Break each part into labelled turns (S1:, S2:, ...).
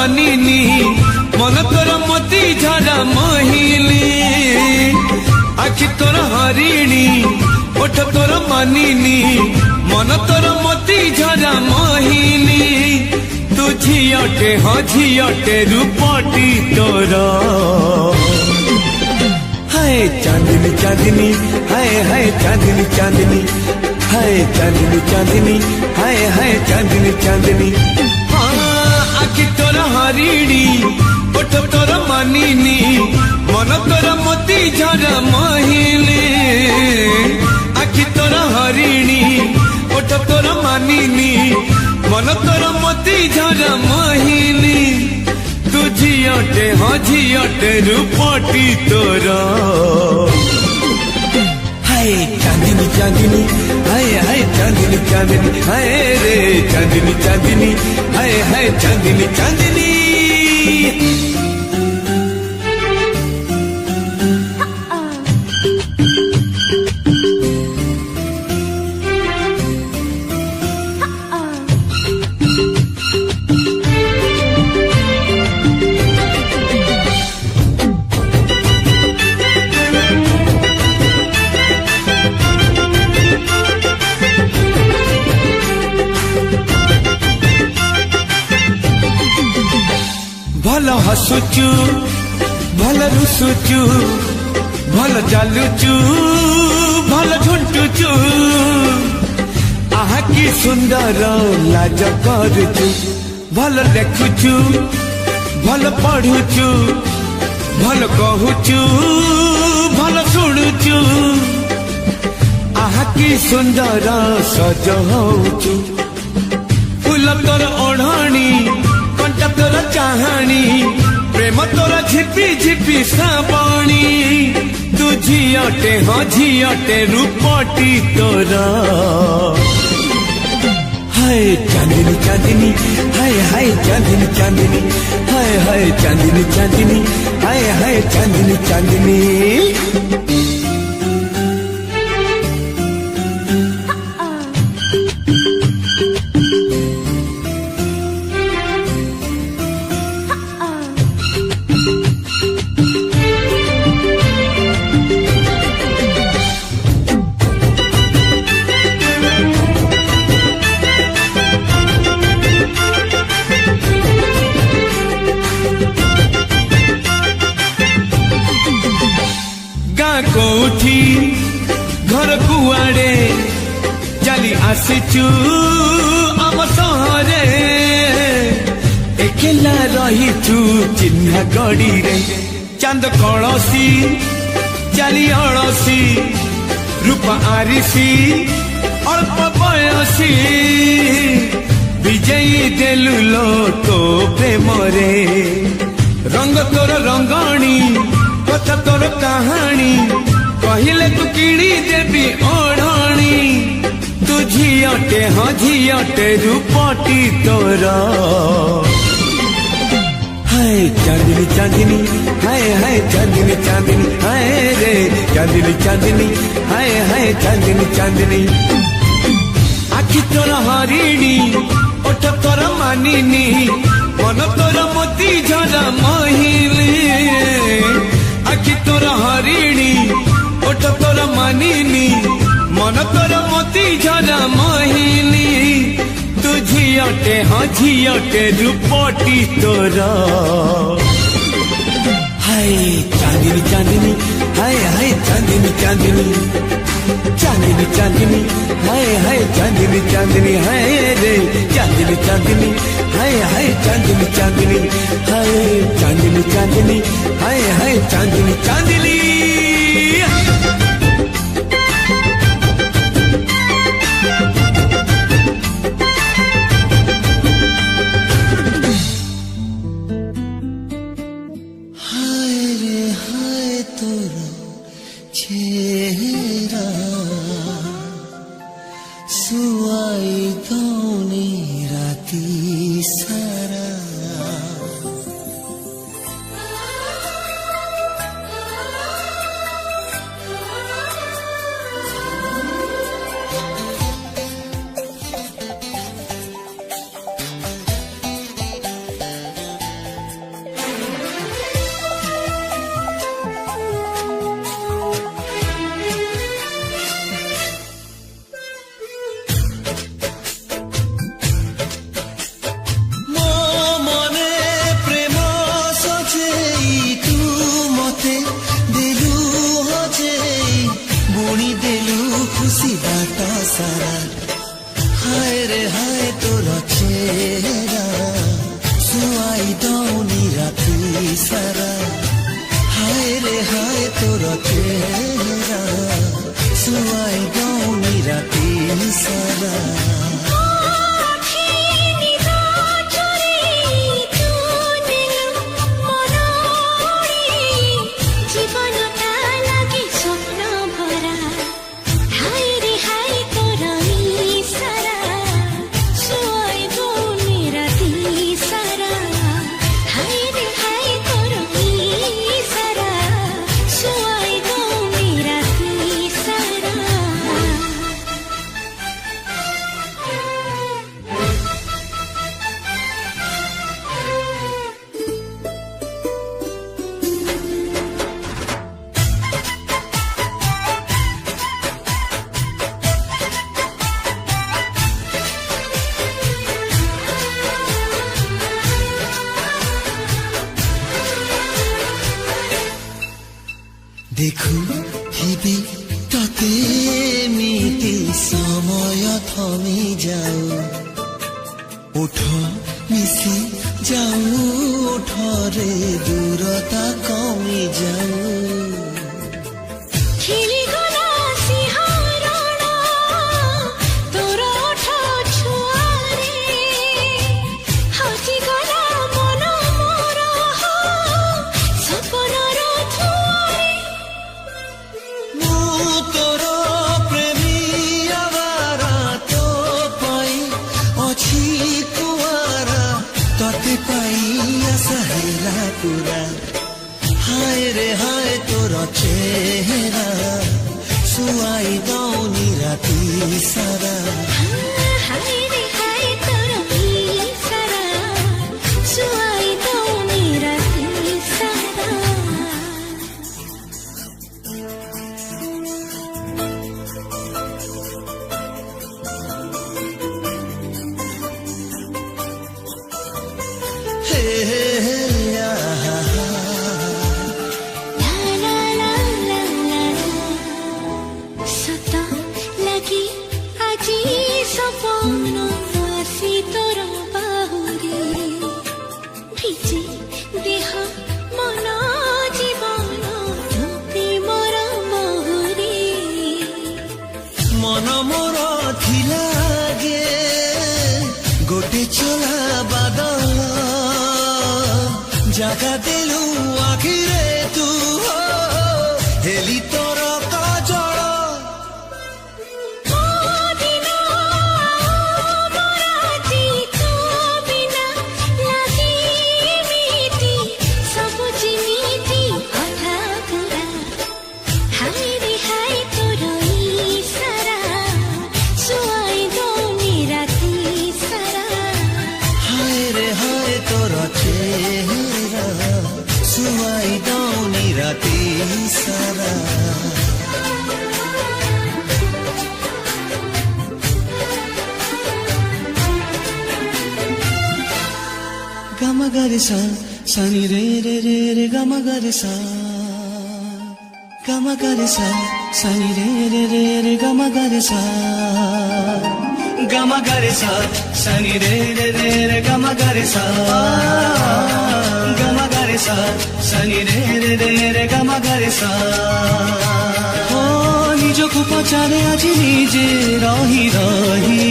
S1: मानिनी मन तोर मोती झरा महिली आखि तोर हरिणी ओठ तोर मानिनी मन तोर मोती झरा महिली तू झियटे हाँ झियटे रूपटी तोर हाय चांदनी चांदनी हाय हाय चांदनी चांदनी हाय चांदनी चांदनी हाय हाय चांदनी चांदनी आखि तोर हरिणी ओठ तोर मानिनी मन तोर मोती झरा महिली आखि तोर हरिणी ओठ तोर मानिनी मन तोर मोती झरा महिली तू झियटे हाँ झियटे रूपटी तोर हाय चांदनी चांदनी हाय हाय चांदनी चांदनी हाय रे चांदनी चांदनी हाय हाय चांदनी चांदनी भल हसुचु भल रुसुचु भल चालुचु भल झुंटुचु आहा की सुंदर लाज करुचु भल देखुचु भल पढ़ुचु भल कहूचु भल शुणुचु आहा की सुंदर सज होचु फूल तोर ओढ़णी कंटा तोर चाहानी प्रेम तोर झिपी झिपी श्रावणी तू झियटे हाँ झियटे रूपटी तोर हाय चांदनी चांदनी हाय हाय चांदनी चांदनी हाय हाय चांदनी चांदनी हाय हाय चांदनी चांदनी कोठी घर कुआड़े चली आसीचु आम सहरे एकेला रहीचु चिन्हा गड़ी रे चांद कलसी चली अड़सी रूप आरिसी अल्प बयसी विजयी देलु लो तो प्रेम रे रंग तोर रंगणी कथा तोर कहानी कहले तू किणी देवी ओढ़णी तू झियटे हाँ झियटे रूपटी तोर हाय चांदनी चांदनी हाय हाय चांदनी चांदनी हाय रे चांदनी चांदनी हाय हाय चांदनी चांदनी आखि तोर हरिणी ओठ तोर मानिनी मन तोर मोती झरा महिली आखि तोर हरिणी ओठ तोर मानिनी मन तोर मोती झरा महिली तू झियटे हाँ झियटे रूपटी तोर हाय चांदनी चांदनी हाय हाय चांदनी चांदनी चांदनी चांदनी हाय हाय चांदनी चांदनी हाय रे चांदनी चांदनी हाय हाय चांदनी चांदनी हाय चांदनी चांदनी हाय हाय चांदनी चांदनी
S2: हाय रे हाय तोरा चेहरा सुआई गौनी राती सारा सारा हाय रे हाय तोरा चेहरा सुहाई गाउनी राती सारा देखु हिबी तते मिति समय थमी जाऊ उठ मिसी जाऊ उठरे दूरता कमी जाऊ हाय रे हाय तोरा चेहरा सुहाई गाउनी राती सारा
S3: हाय रे हाय तोरा सारा सुहाई गाउनी राती सारा
S2: मन मोर थिलागे गोटे चला बादल जगा देलु आखिरे तू हेली तोर काजल सुहाई गाउनी राती सारा गम गरे सा सनी रे रे रे रे गम गरे सा गम गरे सा सनी रे रे रे रे गम गरे सा गम गरे सा सनी रे रे रे रे गम गरे सा गम गरे सा सनी रे रे रे रे गम गरे सा हो निजको पचारे आज निजे रही रही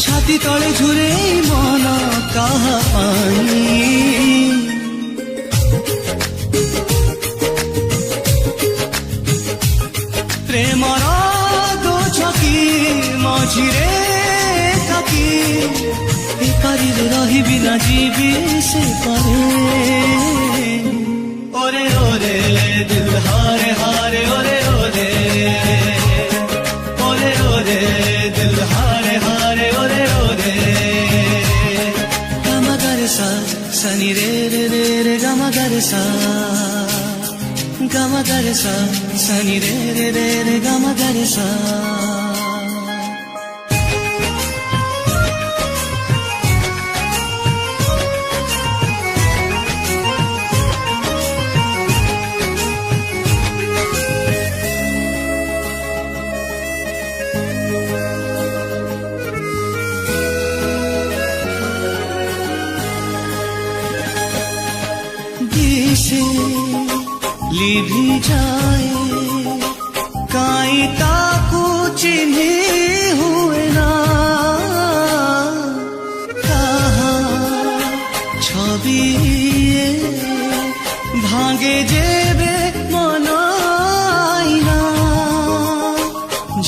S2: छाती तले झुरे मन कहा पानी प्रेमर दो छकी मझिरे थकी बेकारीरे रही बिना जीवी से पारे ओरे ओरे दिल हारे हारे ओरे ओरे ओरे ओरे दिल हारे हारे ओरे ओरे गम गरे सा सनी रे रे रे रे गम गरे सा गम गरे सा सनी रे रे रे रे गम गरे सा लिभि जाए काई ताकू चिन्हे हुए ना कहा छवि भांगे जेबे मनाइना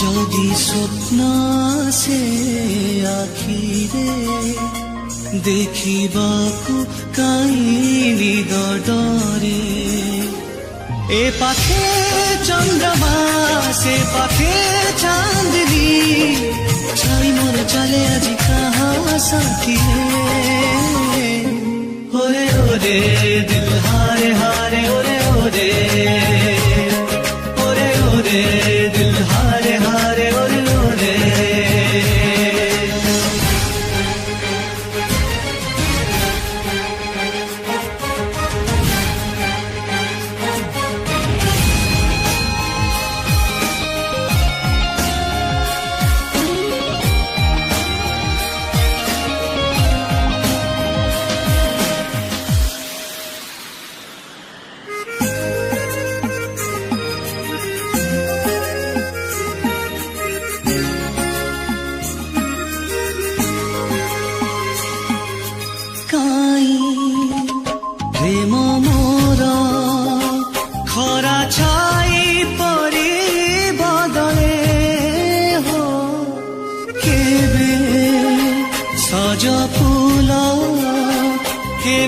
S2: जदि स्वप्न से आखिरे देखिबाकू काई निद डरे ए पाखे चंद्रमा से पाखे चांदनी छाई मोर चले आज कहाँ साथी ओरे ओरे दिल हारे हारे ओरे ओरे ओरे ओरे दिल हारे हारे ओरे ओरे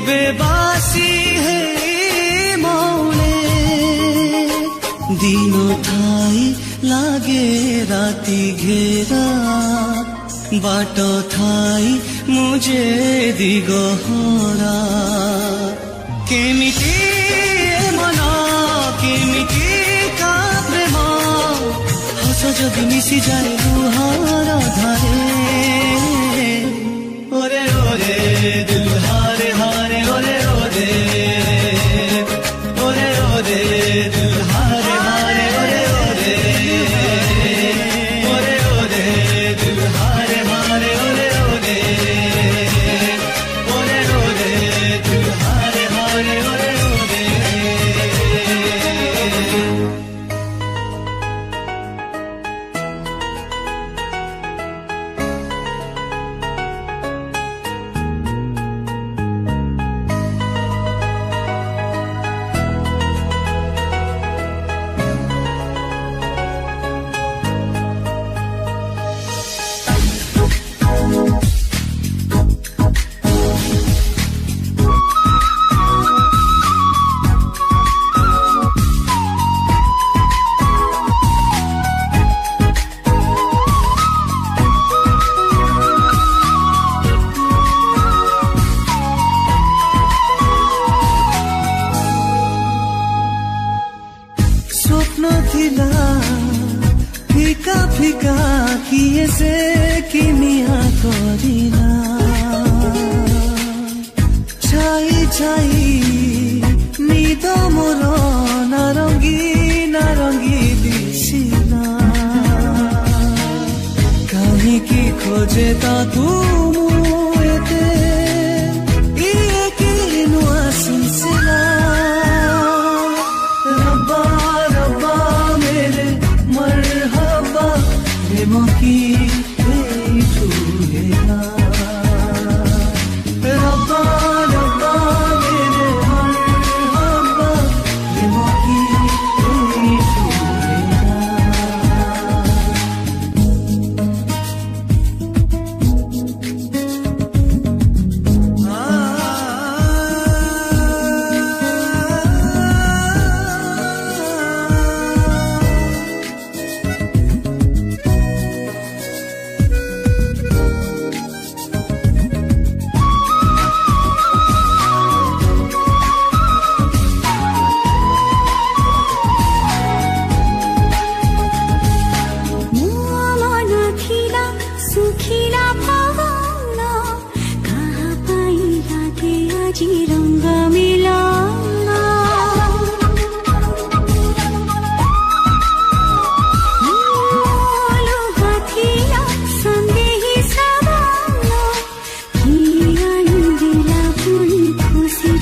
S2: बेबासी है मौने दिनो थाई लागे राती घेरा बाटो थाई मुझे दिगहरा केमिति मना केमिति का प्रेम हस जदि मिसी जाए लुहार धारे ओरे ओरे दिल हारे हारे ओरे ओरे ओरे ओरे दिल हारे हारे ओरे ओरे ओरे ओरे दिल हारे हारे ओरे ओरे ओरे ओरे दिल हारे हारे ओरे ओरे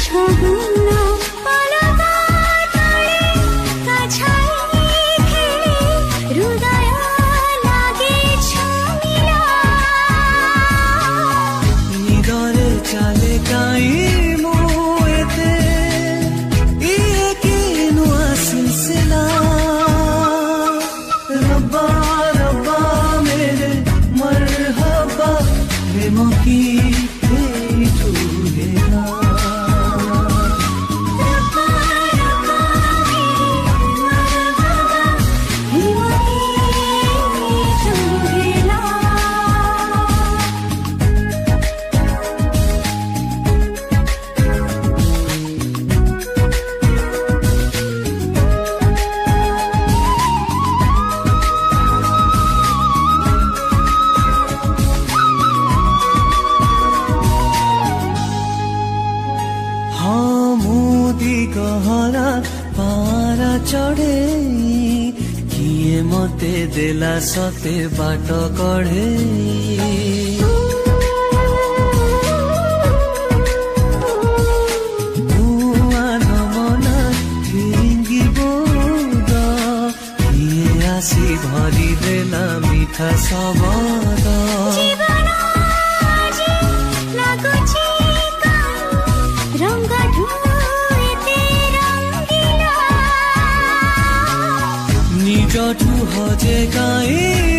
S3: छगुना पलका तले
S2: चाले काई मुएते ये किनु सिलसिला रब्बा रब्बा मेरे मरहबा प्रेम की गहरा पारा चढ़े किए मते देला सते बाट कढ़े नमना फिंगी बोद किए आसी भरी देला मिठा सबद निजठु हजे गाई